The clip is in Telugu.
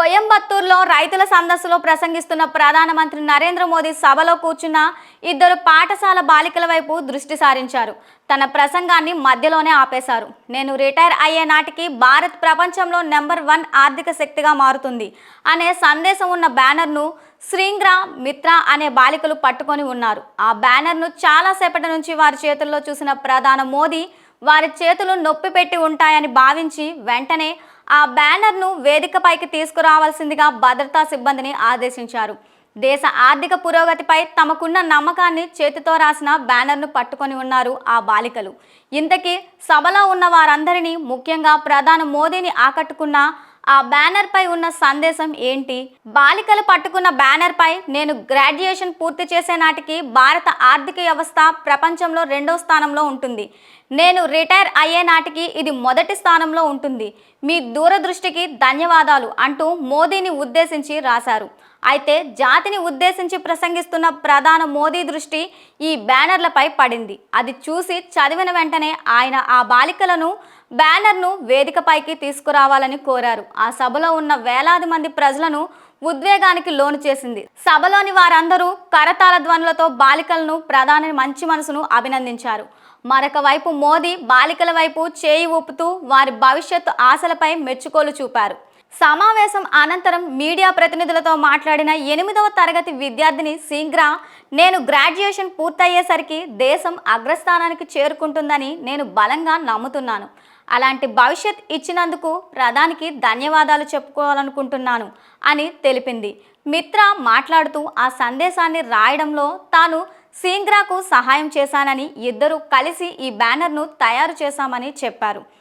కోయంబత్తూరులో రైతుల సదస్సులో ప్రసంగిస్తున్న ప్రధానమంత్రి నరేంద్ర మోదీ సభలో కూర్చున్న ఇద్దరు పాఠశాల బాలికల వైపు దృష్టి సారించారు. తన ప్రసంగాన్ని మధ్యలోనే ఆపేశారు. నేను రిటైర్ అయ్యే నాటికి భారత్ ప్రపంచంలో నెంబర్ 1 ఆర్థిక శక్తిగా మారుతుంది అనే సందేశం ఉన్న బ్యానర్ను శ్రీంగ్రా మిత్రా అనే బాలికలు పట్టుకొని ఉన్నారు. ఆ బ్యానర్ను చాలాసేపటి నుంచి వారి చేతుల్లో చూసిన ప్రధాని మోదీ వారి చేతులు నొప్పి పెట్టి ఉంటాయని భావించి వెంటనే ఆ బ్యానర్ను వేదికపైకి తీసుకురావాల్సిందిగా భద్రతా సిబ్బందిని ఆదేశించారు. దేశ ఆర్థిక పురోగతిపై తమకున్న నమ్మకాన్ని చేతితో రాసిన బ్యానర్ను పట్టుకొని ఉన్నారు ఆ బాలికలు. ఇంతకీ సభలో ఉన్న వారందరినీ, ముఖ్యంగా ప్రధాని మోదీని ఆకట్టుకున్న ఆ బ్యానర్ పై ఉన్న సందేశం ఏంటి? బాలికలు పట్టుకున్న బ్యానర్ పై నేను గ్రాడ్యుయేషన్ పూర్తి చేసే నాటికి భారత ఆర్థిక వ్యవస్థ ప్రపంచంలో 2వ స్థానంలో ఉంటుంది. నేను రిటైర్ అయ్యే నాటికి ఇది మొదటి స్థానంలో ఉంటుంది. మీ దూరదృష్టికి ధన్యవాదాలు అంటూ మోదీని ఉద్దేశించి రాశారు. అయితే జాతిని ఉద్దేశించి ప్రసంగిస్తున్న ప్రధాని మోదీ దృష్టి ఈ బ్యానర్లపై పడింది. అది చూసి చదివిన వెంటనే ఆయన ఆ బాలికలను బ్యానర్ను వేదికపైకి తీసుకురావాలని కోరారు. ఆ సభలో ఉన్న వేలాది మంది ప్రజలను ఉద్వేగానికి లోను చేసింది. సభలోని వారందరూ కరతాళ ధ్వనులతో బాలికలను, ప్రధాని మంచి మనసును అభినందించారు. మరొక వైపు మోదీ బాలికల వైపు చేయి ఊపుతూ వారి భవిష్యత్తు ఆశలపై మెచ్చుకోలు చూపారు. సమావేశం అనంతరం మీడియా ప్రతినిధులతో మాట్లాడిన 8వ తరగతి విద్యార్థిని సింగ్రా, నేను గ్రాడ్యుయేషన్ పూర్తయ్యేసరికి దేశం అగ్రస్థానానికి చేరుకుంటుందని నేను బలంగా నమ్ముతున్నాను. అలాంటి భవిష్యత్ ఇచ్చినందుకు ప్రధానికి ధన్యవాదాలు చెప్పుకోవాలనుకుంటున్నాను అని తెలిపింది. మిత్రా మాట్లాడుతూ ఆ సందేశాన్ని రాయడంలో తాను సింగ్రాకు సహాయం చేశానని, ఇద్దరూ కలిసి ఈ బ్యానర్ను తయారు చేశామని చెప్పారు.